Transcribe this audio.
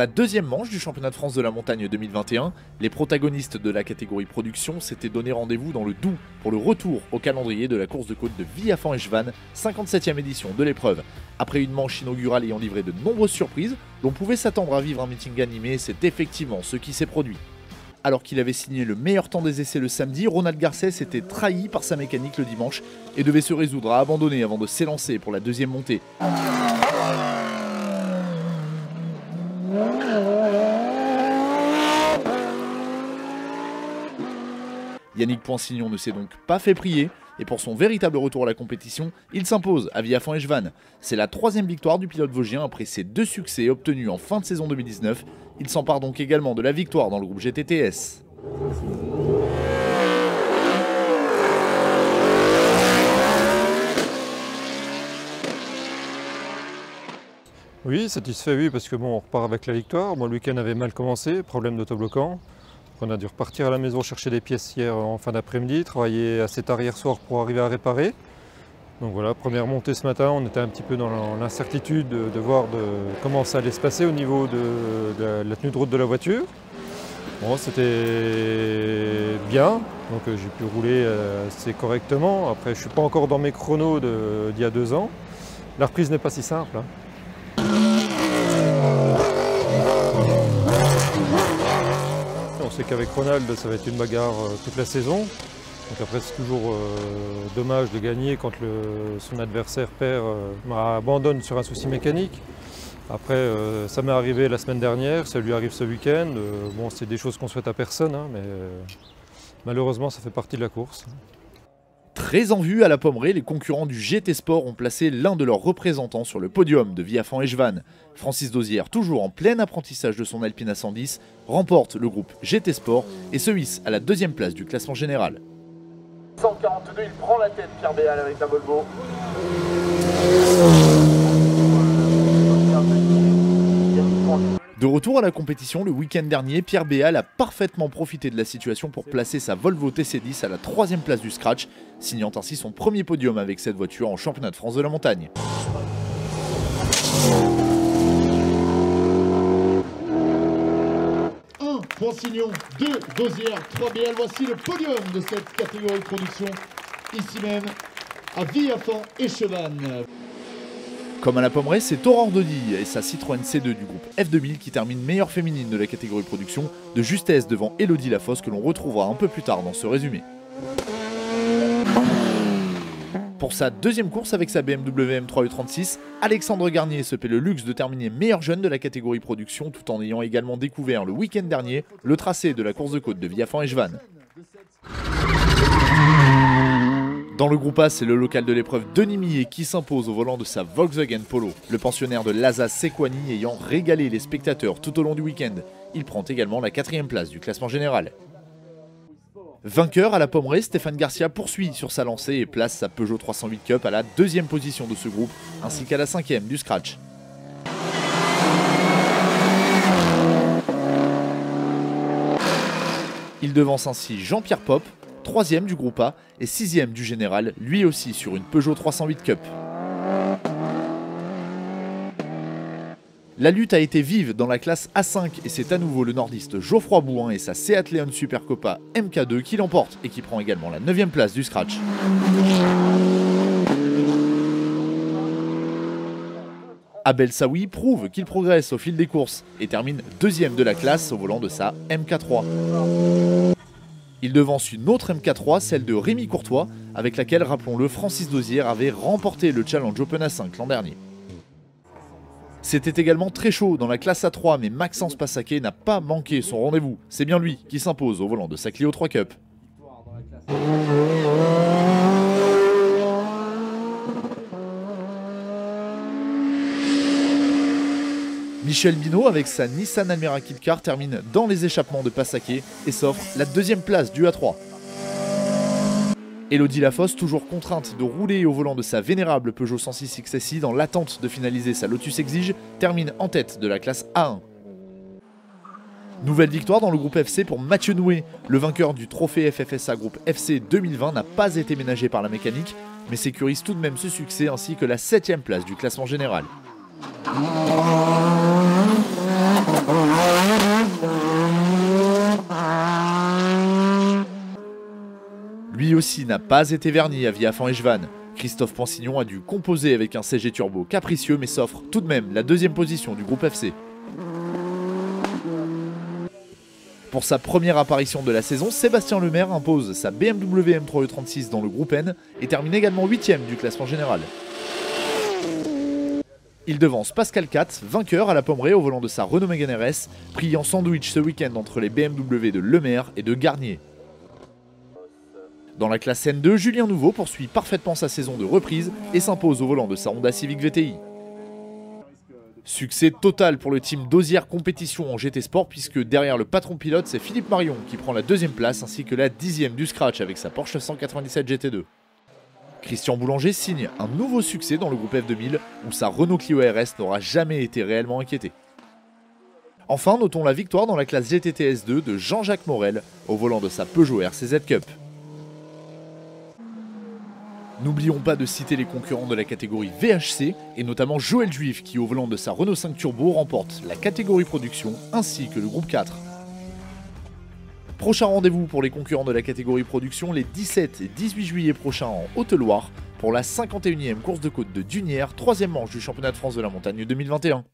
la deuxième manche du championnat de France de la montagne 2021, les protagonistes de la catégorie production s'étaient donné rendez-vous dans le Doubs pour le retour au calendrier de la course de côte de Villafan-Echevannes, 57e édition de l'épreuve. Après une manche inaugurale ayant livré de nombreuses surprises, l'on pouvait s'attendre à vivre un meeting animé, c'est effectivement ce qui s'est produit. Alors qu'il avait signé le meilleur temps des essais le samedi, Ronald Garcès était trahi par sa mécanique le dimanche et devait se résoudre à abandonner avant de s'élancer pour la deuxième montée. Yannick Poinsignon ne s'est donc pas fait prier et pour son véritable retour à la compétition, il s'impose à Villafan-Echevannes. C'est la troisième victoire du pilote vosgien après ses deux succès obtenus en fin de saison 2019. Il s'empare donc également de la victoire dans le groupe GTTS. Oui, satisfait, oui, parce que bon, on repart avec la victoire. Bon, le week-end avait mal commencé, problème d'autobloquant. On a dû repartir à la maison chercher des pièces hier en fin d'après-midi, travailler assez tard hier soir pour arriver à réparer. Donc voilà, première montée ce matin, on était un petit peu dans l'incertitude de voir comment ça allait se passer au niveau de la tenue de route de la voiture. Bon, c'était bien, donc j'ai pu rouler assez correctement. Après, je ne suis pas encore dans mes chronos d'il y a 2 ans. La reprise n'est pas si simple, hein. On sait qu'avec Ronald, ça va être une bagarre toute la saison. Donc après, c'est toujours dommage de gagner quand son adversaire abandonne sur un souci mécanique. Après, ça m'est arrivé la semaine dernière, ça lui arrive ce week-end. Bon, c'est des choses qu'on souhaite à personne, hein, mais malheureusement, ça fait partie de la course. Très en vue à la Pommeraye, les concurrents du GT Sport ont placé l'un de leurs représentants sur le podium de Villafan-Echevannes. Francis Dozière, toujours en plein apprentissage de son Alpine A110, remporte le groupe GT Sport et se hisse à la deuxième place du classement général. 142, il prend la tête, Pierre Béal avec la Volvo. De retour à la compétition le week-end dernier, Pierre Béal a parfaitement profité de la situation pour placer sa Volvo TC10 à la 3e place du scratch, signant ainsi son premier podium avec cette voiture en championnat de France de la montagne. Poinsignon, 2 Dozière, 3 Béal. Voici le podium de cette catégorie de production, ici même à Villafan-Echevannes. Comme à la Pommeraye, c'est Aurore Dodille et sa Citroën C2 du groupe F2000 qui termine meilleure féminine de la catégorie production, de justesse devant Elodie Lafosse que l'on retrouvera un peu plus tard dans ce résumé. Pour sa deuxième course avec sa BMW M3 E36, Alexandre Garnier se paie le luxe de terminer meilleur jeune de la catégorie production tout en ayant également découvert le week-end dernier le tracé de la course de côte de Villafan-Echevannes. Dans le groupe A, c'est le local de l'épreuve Denis Millet qui s'impose au volant de sa Volkswagen Polo. Le pensionnaire de Laza Sequani ayant régalé les spectateurs tout au long du week-end. Il prend également la 4e place du classement général. Vainqueur à la Pommeraye, Stéphane Garcia poursuit sur sa lancée et place sa Peugeot 308 Cup à la 2e position de ce groupe, ainsi qu'à la 5e du scratch. Il devance ainsi Jean-Pierre Pop, 3e du groupe A et 6e du général, lui aussi sur une Peugeot 308 Cup. La lutte a été vive dans la classe A5 et c'est à nouveau le nordiste Geoffroy Bouin et sa Seat Leon Supercopa MK2 qui l'emporte et qui prend également la 9e place du scratch. Abel Saoui prouve qu'il progresse au fil des courses et termine 2e de la classe au volant de sa MK3. Il devance une autre MK3, celle de Rémi Courtois, avec laquelle, rappelons-le, Francis Dozière avait remporté le Challenge Open A5 l'an dernier. C'était également très chaud dans la classe A3, mais Maxence Passaquet n'a pas manqué son rendez-vous. C'est bien lui qui s'impose au volant de sa Clio 3 Cup. Michel Binot avec sa Nissan Almera Kit Car termine dans les échappements de Passaquet et s'offre la 2e place du A3. Elodie Lafosse, toujours contrainte de rouler au volant de sa vénérable Peugeot 106 XSI dans l'attente de finaliser sa Lotus Exige, termine en tête de la classe A1. Nouvelle victoire dans le groupe FC pour Mathieu Noué. Le vainqueur du trophée FFSA groupe FC 2020 n'a pas été ménagé par la mécanique, mais sécurise tout de même ce succès ainsi que la 7e place du classement général. Lui aussi n'a pas été verni à Villaphant-Echevannes. Christophe Pansignon a dû composer avec un CG Turbo capricieux mais s'offre tout de même la deuxième position du groupe FC. Pour sa première apparition de la saison, Sébastien Lemaire impose sa BMW M3 E36 dans le groupe N et termine également 8ème du classement général. Il devance Pascal Katz, vainqueur à la Pommerée au volant de sa Renault Mégane RS, pris en sandwich ce week-end entre les BMW de Lemaire et de Garnier. Dans la classe N2, Julien Nouveau poursuit parfaitement sa saison de reprise et s'impose au volant de sa Honda Civic VTI. Succès total pour le team d'Osières Compétition en GT Sport puisque derrière le patron pilote, c'est Philippe Marion qui prend la deuxième place ainsi que la 10e du scratch avec sa Porsche 997 GT2. Christian Boulanger signe un nouveau succès dans le groupe F2000 où sa Renault Clio RS n'aura jamais été réellement inquiétée. Enfin, notons la victoire dans la classe GTTS2 de Jean-Jacques Morel au volant de sa Peugeot RCZ Cup. N'oublions pas de citer les concurrents de la catégorie VHC et notamment Joël Juif qui au volant de sa Renault 5 Turbo remporte la catégorie production ainsi que le groupe 4. Prochain rendez-vous pour les concurrents de la catégorie production les 17 et 18 juillet prochains en Haute-Loire pour la 51e course de côte de Dunières, 3e manche du championnat de France de la montagne 2021.